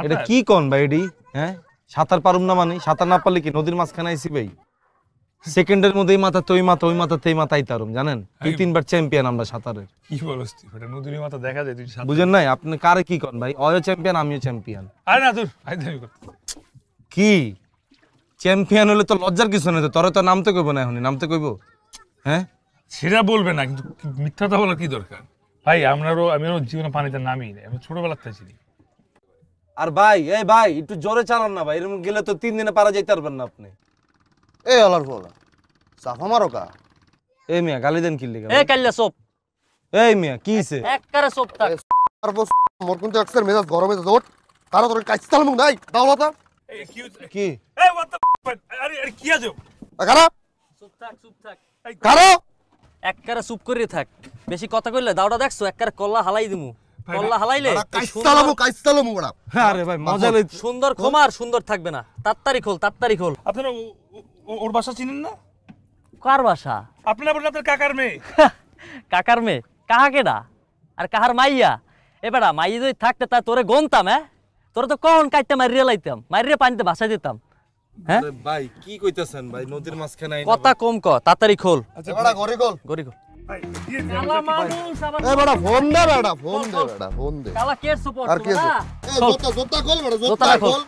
এটা কি কোন ভাই এডি? হ্যাঁ, সাঁতার পারুম না মানে? সাঁতার না পারলে কি নদীর মাঝখানে আইছি ভাই? সেকেন্ডের মধ্যে এই মাথা ওই মাথা, ওই মাথা তেই মাথা আইতারুম, জানেন? 2-3 বার চ্যাম্পিয়ন আমরা সাঁতারের।
কি বলস তুই? এটা নদীর মাথা দেখা যায়, তুই সাঁতার-
বুঝেন নাই আপনি? কারে কি কোন ভাই? অয় চ্যাম্পিয়ন, আমিও চ্যাম্পিয়ন।
আরে না তোর আইদামি কর।
কি চ্যাম্পিয়ন হলে তো লজ্জার কিছু নেই। তোরে তো নামতে কইব না, এখনই নামতে কইব? হ্যাঁ,
সেটা বলবে না, কিন্তু মিথ্যাটা বলার কি দরকার ভাই? আমিও জীবনে পানিতে নামি না, আমি ছোটবেলার থেকে চিনি।
আর ভাই এই ভাই একটু জোরে চালান না ভাই, এরকম গেলে তো 3 দিনে পারা যাইতে পারবেন না আপনি।
এই আলার বলা সাফা মারো কা
এই মিয়া গালি দেন কি লিগা?
এ কাল্লা সোপ
এই মিয়া কি হইছে?
একবারে সোপ থাক।
আর বস মোর কিন্তু এক্সের মেজাজ গরমে দৌড় তারা তোর কাইছতাল মুখ নাই দাওলাতা
এই কি হচ্ছে?
কি
এই what the fuck? আরে কি আজব?
কারা
চুপ থাক।
কারা
একবারে চুপ করে থাক। বেশি কথা কইলে দাওটা দেখছো, একবারে কল্লা হালাই দিমু। কল্লা হালাইলে
কাইছতাল মুখ বড়া
আরে ভাই মজা লই।
সুন্দর খমার সুন্দর থাকবে না। তাড়াতাড়ি খোল।
আপনারা ওর বাসা চিনেন না?
কার বাসা?
আপনারা বলেন আপনার কাকার মেয়ে।
কাকার মেয়ে? কাহাকে না? আর কাহার মাইয়া? এ বেটা মাইয়া যদি থাকতে তা তোরে গনতাম। হ্যাঁ, তোরে তো কখন কাটতে মারিয়ে লাইতাম, মারিয়ে পানিতে ভাসাই দিতাম। হ্যাঁ
আরে ভাই কি কইতাছেন ভাই? নদীর মাঝখানে আইনা
কথা কম ক, তাড়াতাড়ি খোল।
আচ্ছা
বড়া গরি গল
গরি খোল।
ভাই দিয়ে দে,
কালা মানুষ আবার
এ বড়া ফোন দে বড়া ফোন দে
কালা কে সাপোর্ট
আর কি আছে এ জোতা খোল বড়া জোতা
জোতাটা খোল।
খোল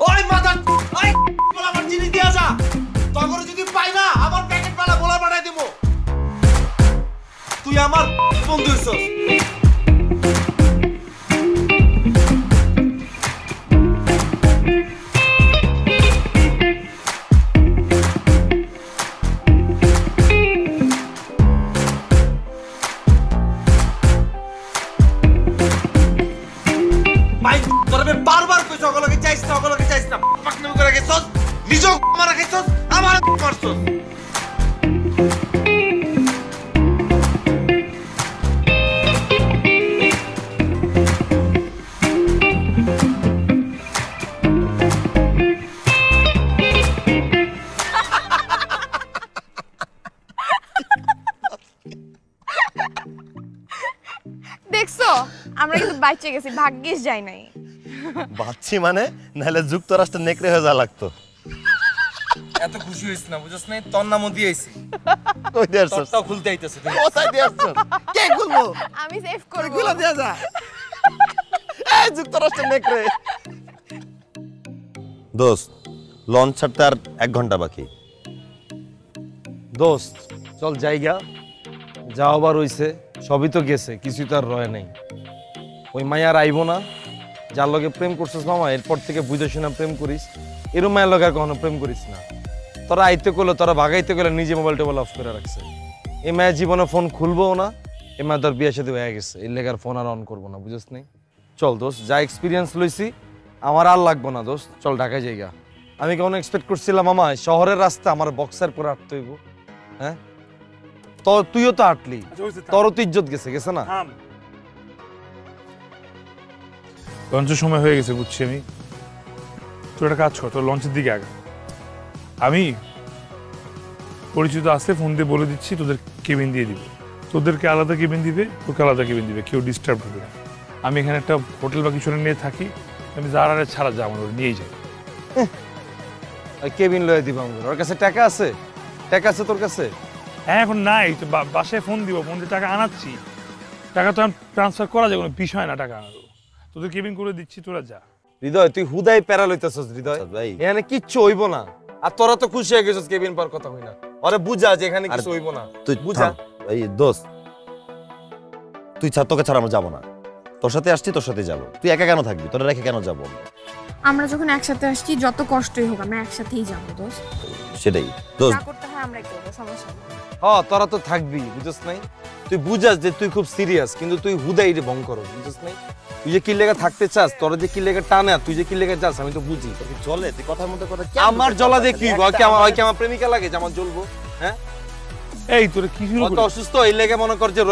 ওই মাথা ওই বলা আমার জিনিস দিয়া যা। তগর যদি পাই না আমার প্যাকেট পালা বলা বানাই দেব। তুই আমার বন্ধু হইছস। ভাই তোর আমি বারবার কইছ ওগুলোকে চাইছ না পাকনামি করে গেছস, নিজেও মারা খাইছস, আমার মারছস।
দেখছো আমরা কিন্তু বাইচে গেছি, ভাগ্যিস যাই নাই।
বাচ্চি মানে নাহলে যুক্তরাষ্ট্র নেকড়ে হয়ে যা লাগতো।
এত খুশি হইছ না, বুঝছস না? তোর নামও দিয়েছি,
কই দেছস?
তোরটাও খুলতে আইতেছে।
কোথায় দিছস? কে খুলবো?
আমি সেভ করব।
খুলে দিয়া যা। এই যুক্তরাষ্ট্র নেকড়ে। দোস্ত লঞ্চ ছাড়তে আর 1 ঘন্টা বাকি।
দোস্ত চল জায়গা যাও, আবার হইছে সবই তো গেছে, কিছুই তো আর রয় নাই। ওই মায়ার আইব না, যার লগে প্রেম করছিস মামা, এরপর থেকে বুঝে শুনে প্রেম করিস। এরম মায়ের লগে আর কখনো প্রেম করিস না। তোরা আইতে করলে, তোরা ভাগাইতে গেলে নিজে মোবাইল টোবাইল অফ করে রাখছে। এই মায়ের জীবনে ফোন খুলবও না। এই মায়ের তোর বিয়ে সাথে হয়ে গেছে, এই লেগে আর ফোন আর অন করবো না, বুঝিস নাই? চল দোস্ত, যা এক্সপিরিয়েন্স লইছি আমার আর লাগবো না দোস্ত, চল ঢাকায় জায়গা। আমি কখনো এক্সপেক্ট করছিলাম মামা শহরের রাস্তা আমার বক্সার পরে হাঁটতে হইব? হ্যাঁ, তুইও তো হাঁটলি, তোরও তো ইজ্জত গেছে না?
লঞ্চের সময় হয়ে গেছে, বুঝছি আমি। তুই একটা কাজ কর, তোর লঞ্চের দিকে আগা। আমি পরিচিত আছে, ফোন দিয়ে বলে দিচ্ছি তোদের কেবিন দিয়ে দিবে। তোদেরকে আলাদা কেবিন দিবে, তোকে আলাদা কেবিন দিবে, কেউ ডিস্টার্ব হবে না। আমি এখানে একটা হোটেল বা কিছু নিয়ে থাকি, আমি যার আরে ছাড়া যাবো না, নিয়েই যাই।
কেবিন লয়ে দিব আমাদের। ওর কাছে টাকা আছে? টাকা আছে তোর কাছে?
হ্যাঁ এখন নাই তো, বাসায় ফোন দিব, ফোন দিয়ে টাকা আনাচ্ছি। টাকা তো ট্রান্সফার করা যায়, কোনো বিষয় না টাকা আনারও। তোদের কেবিন করে দিচ্ছি, তোরা যা।
হৃদয় তুই হুদাই প্যারা লইতেছস হৃদয়,
ভাই
এখানে কিচ্ছু হইব না। আর তোরা তো খুশি হয়ে গেছিস কেবিন পার কথা হই না। আরে বুঝা যে এখানে কিছু হইব না,
তুই
বুঝা।
এই দোস্ত তুই তোকে ছাড়া আমরা যাবো না। তোর সাথে আসছি, তোর সাথে যাবো। তুই একা কেন থাকবি? তোরা রেখে কেন যাবো?
আমরা যখন একসাথে আসছি যত কষ্টই হোক আমরা একসাথেই যাবো দোস্ত।
সেটাই দোস্ত।
যা করতে হয় আমরাই করবো, সমস্যা নেই।
তোরা তো থাকবি, বুঝছ নাই? তুই বুঝাস যে তুই খুব সিরিয়াস, কিন্তু তুই হুদাই রে ভং করো, বুঝছ নাই? তুই যে কি লেগে থাকতে চাস, তোরা যে কি লেগে টানে, তুই যে কি লেগে যাস আমি তো বুঝি।
চলে তুই কথার মধ্যে কথা।
আমার জ্বলা দিয়ে কি আমার প্রেমিকা লাগে যে আমার জ্বলবো? হ্যাঁ,
এই তোরা কি শুরু
অত অসুস্থ এই লেগে মনে কর যে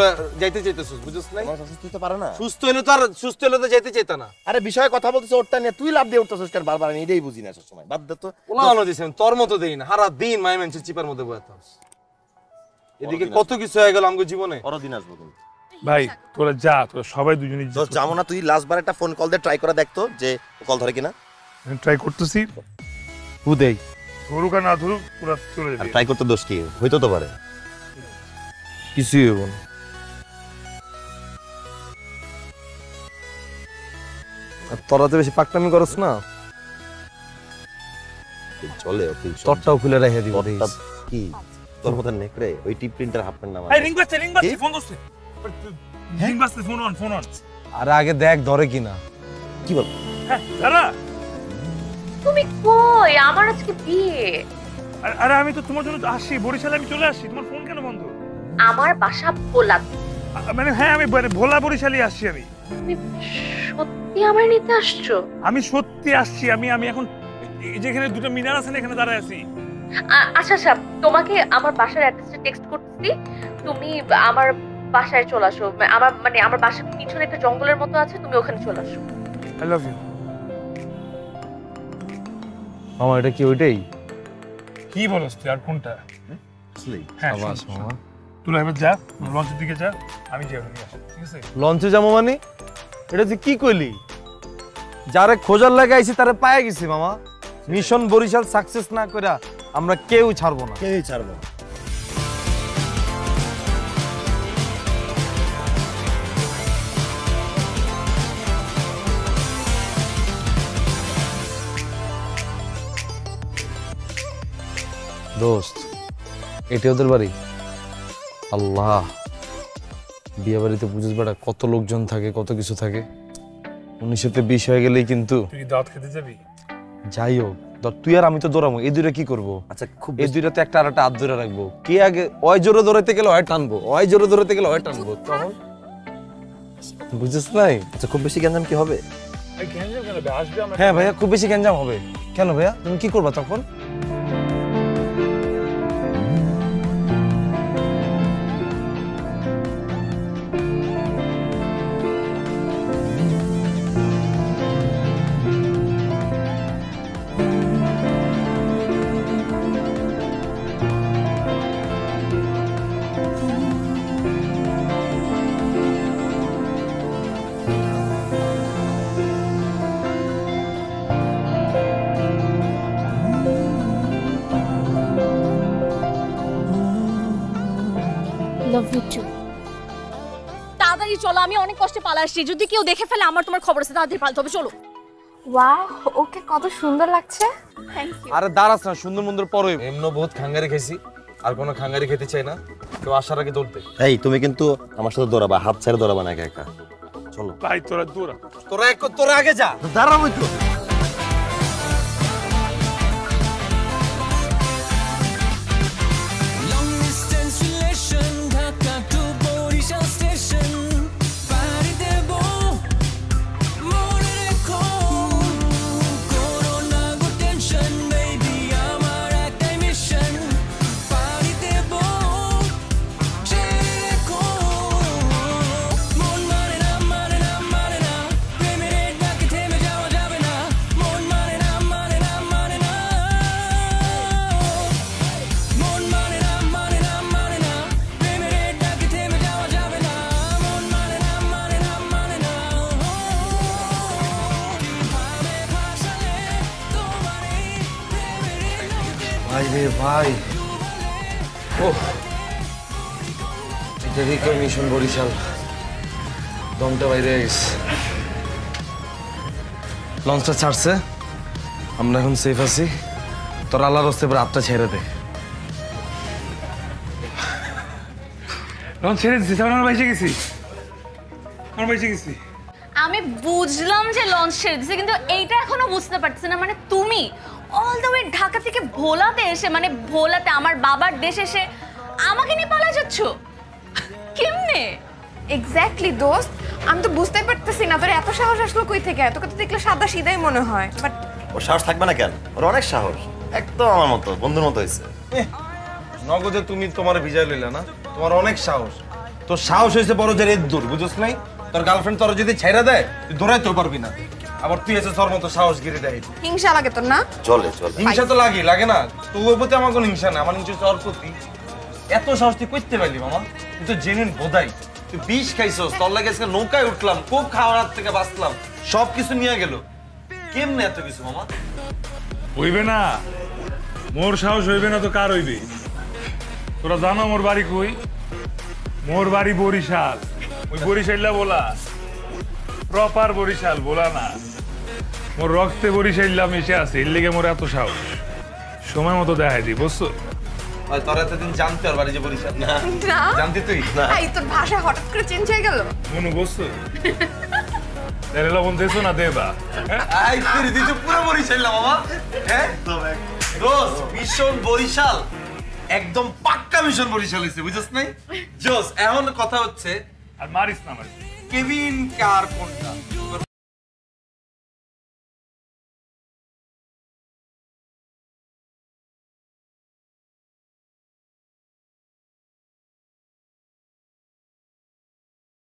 যাইতে চাইতেছিস, বুঝছ নাই?
সুস্থ হতে পারে না।
সুস্থ হলে তো যাইতে চাইতা না।
আরে বিষয়ে কথা বলতেছ ওরটা নিয়ে, তুই লাভ দিয়ে উঠতেছিস কেন বারবার? আমি এটাই বুঝি না সবসময়। বাদ দে তো।
ওলানো দিছেন তোর মতো দেই না, সারা দিন মাই মেনছে চিপার মধ্যে বসে থাকস। এদিকে কত কিছু হয়ে গেল আমাদের জীবনে।
পরদিন আসবো কিন্তু।
ভাই তোরা যা, তোরা সবাই দুজনেই
দোস্ত যাবো না? তুই লাস্ট বার একটা ফোন কল দিয়ে ট্রাই করে দেখতো যে কল ধরে কিনা।
ট্রাই করতেছি,
হুদেই
ধরুক আর না ধরুক তোরা চলে যাবি।
ট্রাই করতে দোষ কি? হইতো তো পারে।
কিছুই হইব না। আর তোরা তো বেশি পাকনামি করস না,
চলে ওকে।
তোরটাও খুলে রেখে দিব।
তোরটা কি তোর মতো নেকড়ে? ওই টিপ প্রিন্টার হাফ প্যান্ট না
এই রিং বাজছে ফোন করছে। রিং বাজছে, ফোন অন।
আরে আগে দেখ ধরে কিনা।
কি বল?
হ্যাঁ দাঁড়া।
তুমি কই? আমার আজকে বিয়ে।
আরে আমি তো তোমার জন্য আসছি, বরিশালে আমি চলে আসছি। তোমার ফোন কেন বন্ধ?
আমার বাসা ভোলা।
মানে হ্যাঁ, আমি ভোলা বরিশালে আসছি। আমি
তুমি সত্যি আমার নিতে আসছো?
আমি সত্যি আসছি। আমি এখন যেখানে দুটো মিনার আছে না, এখানে দাঁড়ায় আছি।
আচ্ছা আচ্ছা, তোমাকে আমার বাসার অ্যাড্রেসটা টেক্সট করতেছি, তুমি আমার বাসায় চলে আসো। আমার বাসার পিছনে একটা জঙ্গলের মতো আছে, তুমি ওখানে চলে আসো।
I love you.
মামা এটা কি ওইটাই?
কি বলছ তুই? আর কোনটা?
আসলেই
হ্যাঁ
আবাস মামা।
তুই এবার যা, লঞ্চের দিকে যা, আমি যাই ওখানে আসি, ঠিক আছে?
লঞ্চে যাবো মানে? এটা তুই কি কইলি? যারে খোঁজার লাগে আইছি তারে পায়ে গেছি মামা। মিশন বরিশাল সাকসেস না কইরা আমরা কেউ ছাড়বো না।
কেউই ছাড়বো না।
দোস্ত এটা ওদের বাড়ি? আল্লাহ, বিয়ে বাড়িতে বুঝিস বেটা কত লোকজন থাকে, কত কিছু থাকে। 1920 হয়ে গেলেই কিন্তু।
তুই কি দাওয়াত খেতে যাবি?
যাই হোক, ধর তুই আর আমি তো দৌড়াবো, এই দুইটা কি করবো?
আচ্ছা খুব
এই দুইটাতে একটা আর একটা হাত ধরে রাখবো। কে আগে ওই জোরে দৌড়াইতে গেলে হয় টানবো, ওই জোরে দৌড়াইতে গেলে হয় টানবো, তখন বুঝিস নাই?
আচ্ছা খুব বেশি গ্যাঞ্জাম কি হবে?
এই গ্যাঞ্জাম কেন বে? আসবে আমরা।
হ্যাঁ ভাইয়া, খুব বেশি গ্যাঞ্জাম হবে। কেন ভাইয়া, তুমি কি করবা তখন?
Love you too. তাড়াতাড়ি চলো, আমি অনেক কষ্টে পালা আসছি। যদি কেউ দেখে ফেলে আমার তোমার খবর আছে, তাড়াতাড়ি পালতে হবে। চলো।
ওয়াও, ওকে কত সুন্দর লাগছে।
Thank you.
আরে দাঁড়াস না, সুন্দর মন্দর পরে। এমনি বহুত খাঙ্গারি খাইছি, আর কোনো খাঙ্গারি খেতে চাই না। তো আসার আগে দৌড়তে।
এই তুমি কিন্তু আমার সাথে দৌড়াবা, হাত ছেড়ে দৌড়াবা না একা একা। চলো
ভাই তোরা দৌড়া।
তোরা আগে যা।
দাঁড়াবো তো।
ভাই রে ভাই, ও এটা দেখো মিশন বরিশাল। দমটা বাইরে গেছে। লঞ্চটা ছাড়ছে, আমরা এখন সেফ আছি। তোর আল্লাহর হস্তে এবার হাতটা ছেড়ে দে।
লঞ্চ ছেড়ে দিচ্ছি, আমরা ভেসে গেছি। আমার বেঁচে গেছি।
আমি বুঝলাম যে লঞ্চ ছেড়ে দিছে, কিন্তু এইটা এখনো বুঝতে পারছি না, মানে তুমি অল দ্য ওয়ে ঢাকা থেকে ভোলাতে এসে, মানে ভোলাতে আমার বাবার দেশে এসে আমাকে নিয়ে পালা যাচ্ছ কেমনে?
এক্স্যাক্টলি দোস্ত, আমি তো বুঝতেই পারতেছি না তোর এত সাহস আসলো কই থেকে। তোকে তো দেখলে সাদা সিধাই মনে হয়, বাট
ওর সাহস থাকবে না কেন? ওর অনেক সাহস, একদম আমার মতো বন্ধুর মতো হয়েছে।
নগদে তুমি তোমার ভিজাই লইলা না, তোমার অনেক সাহস। তোর সাহস হয়েছে বড় যে রেদ দূর, বুঝছ নাই? তোর গার্লফ্রেন্ড তোর যদি ছেড়ে দেয় তুই দৌড়াইতেও পারবি না, আবার তুই এসে তোর মতো সাহস গিরি দেয়।
হিংসা লাগে তোর না?
চলে চলে,
হিংসা তো লাগে না? তো ওর প্রতি আমার কোনো হিংসা না, আমার হিংসা তোর প্রতি। এত সাহস তুই করতে পারলি মামা? তুই তো জেনুইন বোধাই। তুই বিষ খাইছস, তোর লাগে আজকে নৌকায় উঠলাম, খুব খাওয়ার থেকে বাঁচলাম, সব কিছু নিয়ে গেল। কেমনে এত কিছু মামা?
হইবে না, মোর সাহস হইবে না তো কার হইবে? তোরা জানো মোর বাড়ি কই? মোর বাড়ি বরিশাল। ওই বরিশাল্লা বলা, প্রপার বরিশাল বলা না। মোর রক্তে বরিশাল্লা মিশে আছে, এর লেগে মোর এত সাহস। সময় মতো দেখাই দিই, বুঝছো?
আর তোর এতদিন জানতে ওর বাড়ি যে বরিশাল না?
না
জানতি তুই?
এই তোর ভাষা হঠাৎ করে চেঞ্জ হয়ে গেল।
মনু বুঝছো? তেরে লবণ দেছো না দেবা?
আই তুই দিতে পুরো বরিশাল না মামা? হ্যাঁ রোজ মিশন বরিশাল, একদম পাক্কা মিশন বরিশাল হইছে, বুঝছস নাই? জোস এখন কথা হচ্ছে
আর মারিস না মারিস।
কেভিন কার কোনটা?